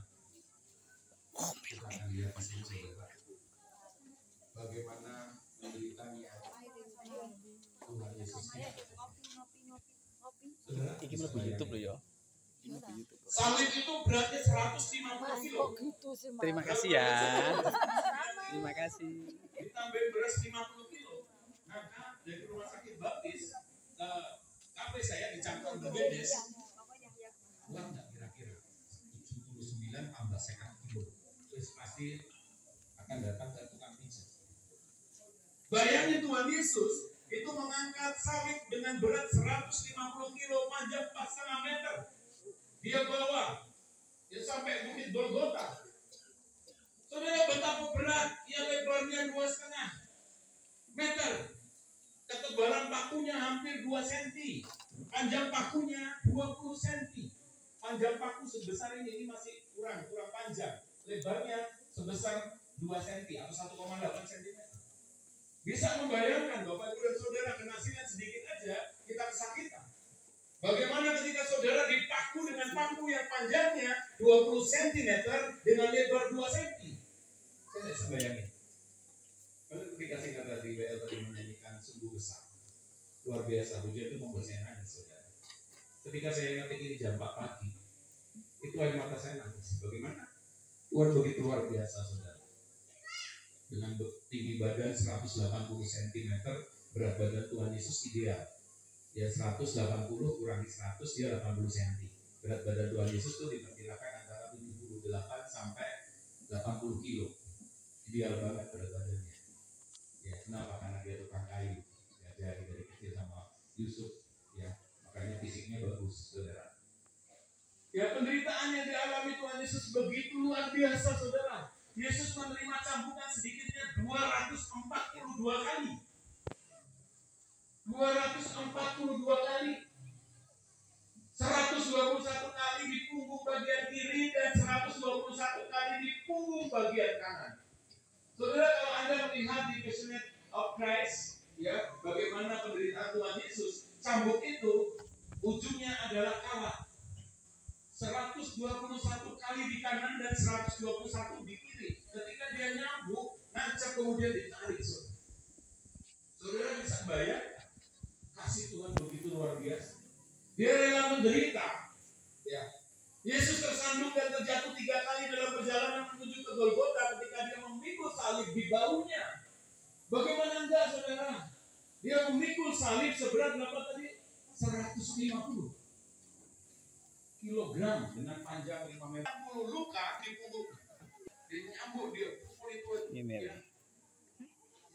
mati. Akan dia pasti saudara. Bagaimana menderitanya Tuhan Yesus kita. Saudara, Iki mlebu YouTube lho ya. Iki mlebu YouTube. salib itu beratnya 150 kilo. Terima kasih ya. Terima kasih. Ditambahin beras 50 kilo. Maka dari rumah sakit baptis kafe saya di Cangkang Begedes. Uang nggak kira-kira 79 tambah 50 kilo. Terus pasti akan datang ke tukang pijat. Bayangin Tuhan Yesus itu mengangkat salib dengan berat 150 kilo, panjang 4,5 meter. Dia bawa dia sampai bukit Golgota. Saudara, betapa berat, ia lebarnya 2,5 meter. Ketebalan pakunya hampir 2 cm. Panjang pakunya 20 cm. Panjang paku sebesar ini masih kurang panjang. Lebarnya sebesar 2 cm atau 1,8 cm. Bisa membayangkan Bapak Ibu dan Saudara, kena silet sedikit aja kita kesakitan. Bagaimana ketika saudara dipaku dengan paku yang panjangnya 20 cm dengan lebar 2 cm? Saya tidak bisa bayangin. Kalau ketika singkat tadi WL tadi menyanyikan sungguh besar, luar biasa, hujan itu membuat saya nangis, saudara. Ketika saya ingat ini jam 4 pagi, itu air mata saya nangis. Bagaimana? Tuhan begitu luar biasa, saudara. Dengan tinggi badan 180 cm, berat badan Tuhan Yesus ideal. Ya 180 kurangi 100, dia 80 cm. Berat badan Tuhan Yesus itu diperkirakan antara 78 sampai 80 kilo. Ideal banget berat badannya. Ya kenapa? Karena dia tukang kayu. Ya dari kecil sama Yusuf. Ya makanya fisiknya bagus, saudara. Ya penderitaan yang dialami Tuhan Yesus begitu luar biasa, saudara. Yesus menerima cambukan sedikitnya 242 kali. 242 kali. 121 kali di punggung bagian kiri dan 121 kali di punggung bagian kanan. Saudara, kalau Anda melihat di Passionate of Christ, ya, bagaimana penderitaan Tuhan Yesus, cambuk itu ujungnya adalah kawat. 121 kali di kanan dan 121 di kiri. Ketika dia nyambuk, nancap kemudian ditarik. Saudara bisa bayang? Kasih Tuhan begitu luar biasa. Dia rela menderita. Ya. Yesus tersandung dan terjatuh 3 kali dalam perjalanan menuju ke Golgota ketika dia memikul salib di bahunya. Bagaimana enggak, saudara? Dia memikul salib seberat berapa tadi? 150 kilogram dengan panjang 5 meter. Luka di punggung. Dia nyambuk dia pukul itu. Ini ya.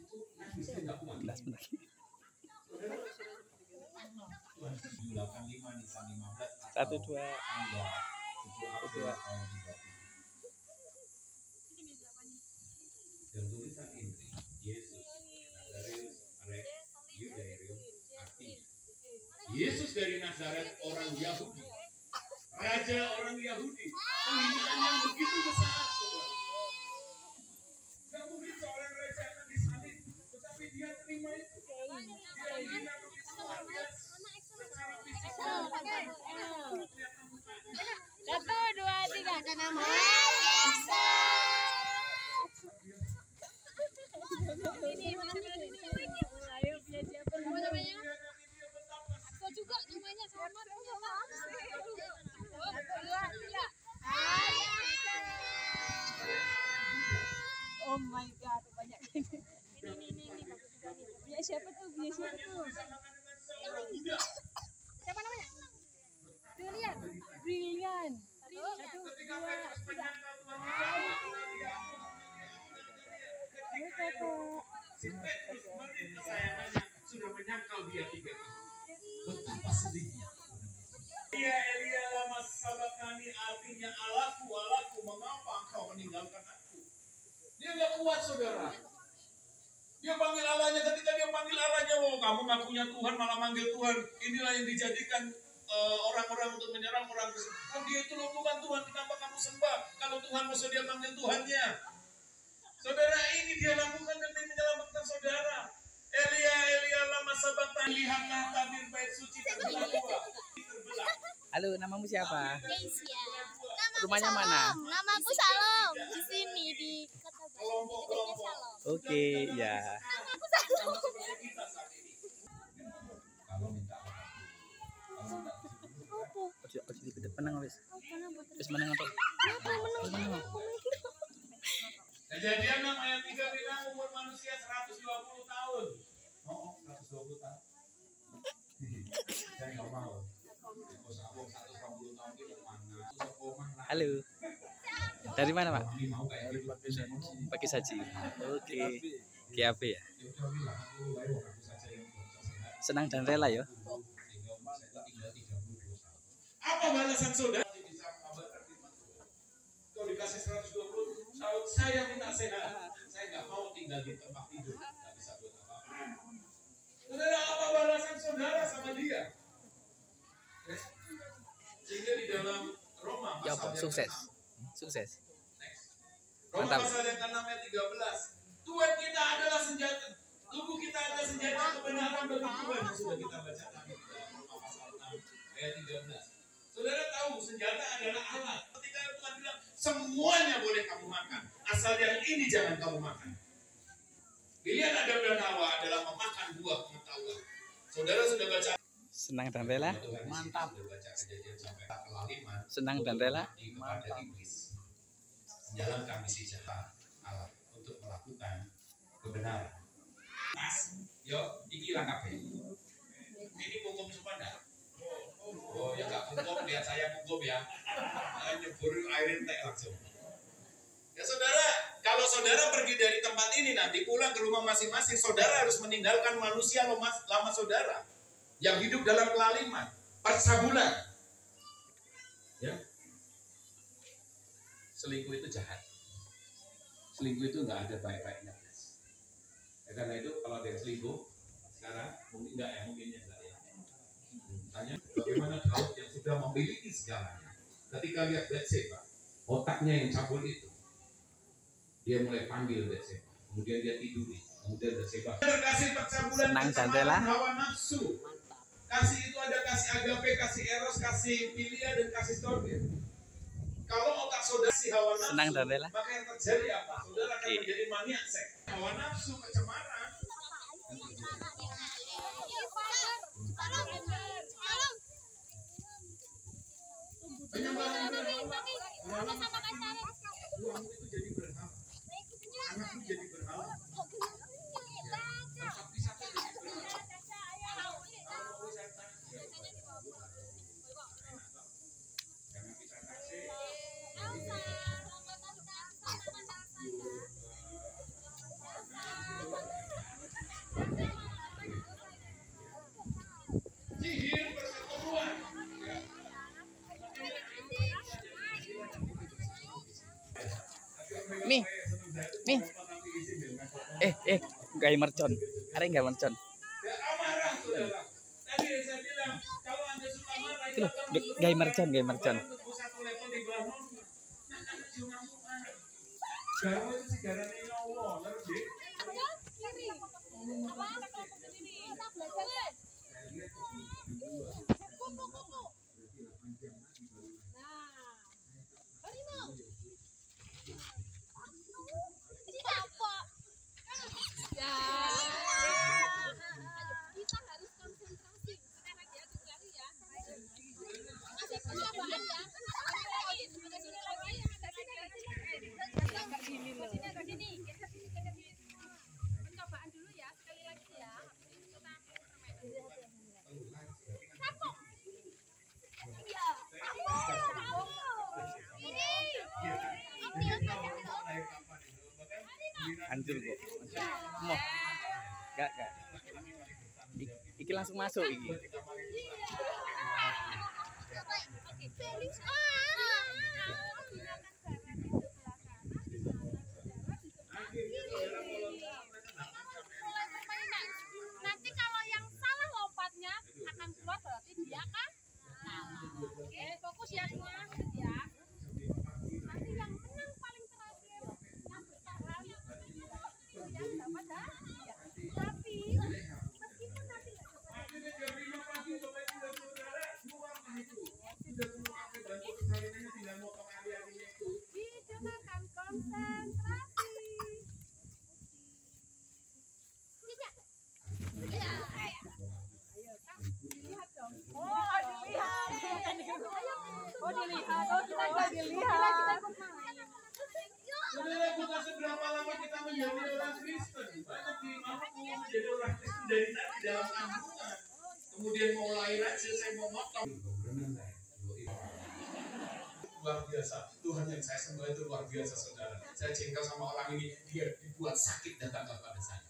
Itu nangis dia enggak kuat. Bentar. Saudara, 85 Nisan 15 1, 2, tanggal 7 April 2. tahun 30. Dan tulisan ini Yesus Nazareus Arek Yudaeus artinya Yesus dari Nazaret orang Yahudi, raja orang Yahudi. Penghinaan yang begitu besar, saudara. Gak mungkin seorang raja akan disalib, tetapi dia terima itu. Dia dihina begitu luar biasa. Secara fisik, Satu, dua, tiga, dan nama. Ini ayo biar siapa namanya? Aku juga namanya sama. Oh my god, banyak ini. Punya siapa tuh? Siapa namanya? Brilian. Brilian. 1, 2, 3. Si Petrus menit kesayangannya sudah menyangkal dia 3 kali. Betapa sedihnya. Elia lama sabakani, artinya Allahku, mengapa engkau meninggalkan aku? Dia nggak kuat, saudara. Dia panggil Allahnya, ketika dia panggil Allahnya, oh kamu ngakunya Tuhan malah manggil Tuhan. Inilah yang dijadikan orang-orang untuk menyerang orang tersebut. Oh dia itu loh bukan Tuhan, kenapa kamu sembah? Kalau Tuhan musuh dia panggil Tuhannya. Saudara, ini dia lakukan demi menyelamatkan saudara. Elia lama sabatan, lihatlah tabir bait suci terbelah 2. Halo, namamu siapa? Keisha. Rumahnya mana? Namaku Salom. Di sini di Kota Bandung. Di Salom. Oke, ya. Namaku Salom. Kalau minta Ojo menang wis. Wis menang apa? Kejadian 6 ayat 3 bilang umur manusia 120 tahun. Oh, 120 tahun. Saya nggak mau. Halo. Dari mana, Pak? Pakai saji. Oke. GAP ya. Senang dan rela ya. Apa balasan saudara? Kalau dikasih 120 tahun, saya minta sehat. Saya nggak mau tinggal di tempat tidur. Nggak bisa buat apa-apa. Saudara, apa balasan saudara sama dia? Sehingga di dalam Roma Ya, pasal Pak, yang sukses. ke-6. Sukses. Roma Mantap. pasal yang ke-6 ayat 13. Tuhan kita adalah senjata. Tubuh kita adalah senjata kebenaran bagi Tuhan. Yang sudah kita baca tadi di dalam Roma pasal 6 ayat 13. Saudara tahu senjata adalah alat. Ketika Tuhan bilang semuanya boleh kamu makan, asal yang ini jangan kamu makan. Pilihan Adam dan Hawa adalah memakan buah pengetahuan. Saudara sudah baca? Senang dan rela. Mantap. Sudah baca kejadian sampai kelaliman. Senang dan rela. Kepada iblis menjalankan misi jahat Allah untuk melakukan kebenaran. Mas, yo, iki langkah ini hukum sepada. Oh ya nggak hukum, lihat saya hukum ya. Nyebur air entek langsung. Ya saudara, kalau saudara pergi dari tempat ini nanti pulang ke rumah masing-masing, saudara harus meninggalkan manusia lama saudara yang hidup dalam kelaliman, percabulan. Ya. Selingkuh itu jahat. Selingkuh itu nggak ada baik-baiknya. Ya, karena itu kalau ada yang selingkuh sekarang mungkin enggak ya, mungkinnya enggak ya. Tanya bagaimana Daud yang sudah memiliki segalanya. Ketika lihat Batseba, otaknya yang cabul itu, dia mulai panggil Batseba. Kemudian dia tiduri. Kemudian Batseba terkasih percabulan, Senang dan rela. hawa nafsu. Kasih itu ada kasih agape, kasih eros, kasih filia, dan kasih storge. Kalau otak saudara si hawa nafsu, Senang dan rela. maka yang terjadi apa? Saudara akan menjadi maniak seks. Hawa nafsu, kecemaran. Penyembahan uang itu jadi berhala. Anak itu jadi berhala. Tempat wisata jadi berhala. Karena kita taksi. Sihir perseteruan. Mi. Gaya mercon. Ada nggak mercon? Amarah saudara. Tadi saya bilang kalau Anda suka marah itu akan Gaya mercon, gaya mercon. satu level di bawah norma. Garam itu sih garamnya Allah, ngerti? Hancur kok. Mau. Gak. Iki langsung masuk iki. Nanti kalau yang salah lompatnya akan keluar berarti dia kan. Oke, fokus ya semua ya. Nanti yang menang paling terakhir yang bertahan yang dapat dah. Tapi meskipun nanti nggak digunakan konsentrasi. Dilihat dong. Oh, dilihat. Oh, dilihat. Oh, kita nggak dilihat. Sebenarnya bukan seberapa lama kita menjadi orang Kristen, tapi mau menjadi orang Kristen dari tadi dalam kandungan. Kemudian mau lahir aja saya mau motong. Luar biasa, Tuhan yang saya sembah itu luar biasa saudara. Saya jengkel sama orang ini, dia dibuat sakit datang kepada saya.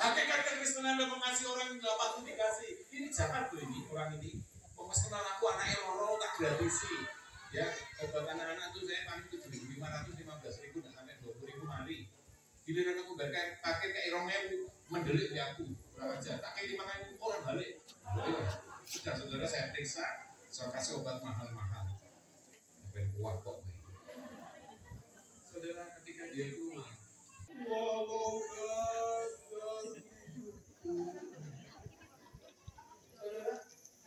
Hakikat kekristenan adalah mengasihi orang yang tidak patut dikasih. Ini jahat tuh ini orang ini. Pemesanan aku anaknya loro tak gratisi. Ya, obat anak-anak tuh saya paling 7.500, 15.000 dan sampai 20.000 mari. Giliran aku pakai kayak irongnya mendelik di aku, kurang aja. Pakai 5.000 orang balik. Sudah saudara saya periksa, saya kasih obat mahal-mahal. Sampai kuat kok. Saudara ketika dia itu saudara,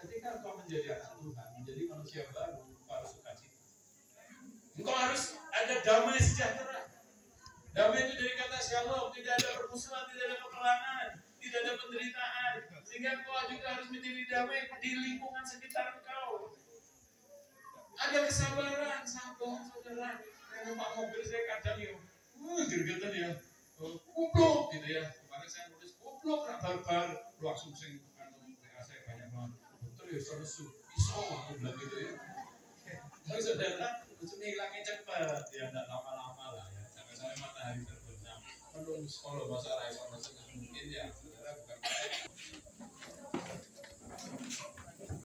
ketika engkau menjadi anak Tuhan, menjadi manusia baru, engkau harus sukacita. Engkau harus ada damai sejahtera. Damai itu dari kata shalom, tidak ada permusuhan, tidak ada peperangan, tidak ada penderitaan. Sehingga engkau juga harus menjadi damai di lingkungan sekitar engkau. Ada kesabaran, sabar, saudara. Yang numpak mobil saya kadang ya, gergetan ya, kupluk gitu ya. Kemarin saya nulis kupluk, barbar, langsung saya banyak banget. Betul ya, seru-seru, iso aku bilang gitu ya. Tapi saudara, maksudnya hilangnya cepat, ya tidak lama-lama lah ya. Sampai matahari terbenam. Menurut sekolah bahasa Arab, mungkin ya.